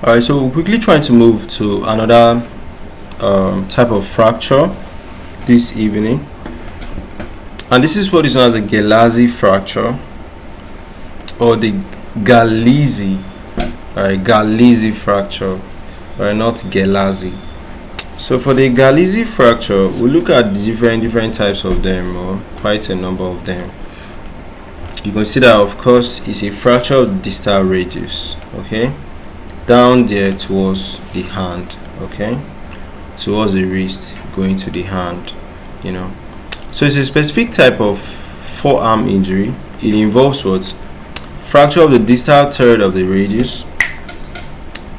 Alright, so we're quickly trying to move to another type of fracture this evening, and this is what is known as a Galeazzi fracture or the Galeazzi, Galeazzi fracture, not Galeazzi. So for the Galeazzi fracture, we'll look at different types of them, or quite a number of them. You can see that, of course, it's a fracture of the distal radius, okay, down there towards the hand, okay, towards the wrist, going to the hand, you know. So it's a specific type of forearm injury. It involves what? Fracture of the distal third of the radius.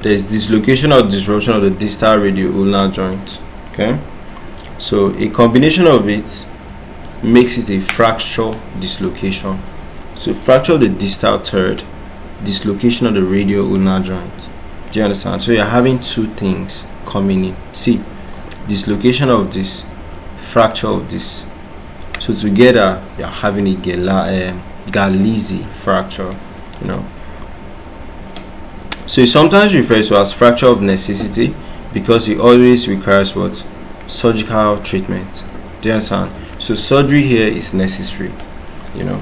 There is dislocation or disruption of the distal radioulnar joint, okay. So a combination of it makes it a fracture dislocation. So fracture of the distal third, dislocation of the radioulnar joint. Do you understand? So you're having two things coming in. See, dislocation of this, fracture of this. So together you're having a Galeazzi fracture, you know. So it sometimes refers to as fracture of necessity because it always requires what? Surgical treatment. Do you understand? So surgery here is necessary, you know.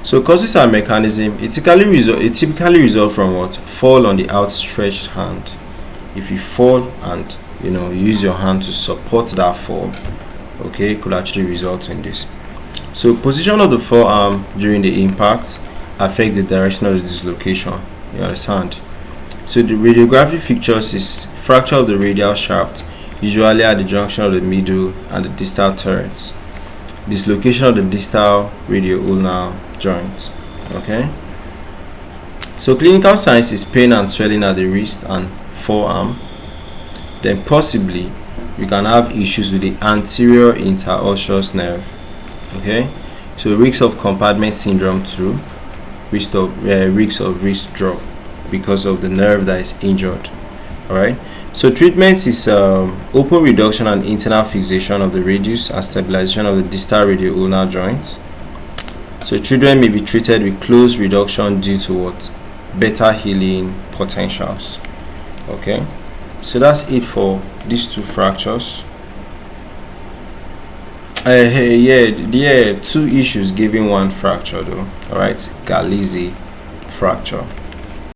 So causes and mechanism, it typically result from what? Fall on the outstretched hand. If you fall and use your hand to support that fall, okay, it could actually result in this. So position of the forearm during the impact affects the direction of the dislocation. You understand? So the radiography features is fracture of the radial shaft, usually at the junction of the middle and the distal thirds. Dislocation of the distal radioulnar joint. Okay. So clinical signs is pain and swelling at the wrist and forearm. Then possibly you can have issues with the anterior interosseous nerve. Okay. So risks of compartment syndrome too. Risk of wrist drop because of the nerve that is injured. Alright. So treatment is open reduction and internal fixation of the radius and stabilization of the distal radioulnar joints. So children may be treated with close reduction due to what? Better healing potentials. Okay. So that's it for these two fractures. Two issues giving one fracture though. Alright, Galeazzi fracture.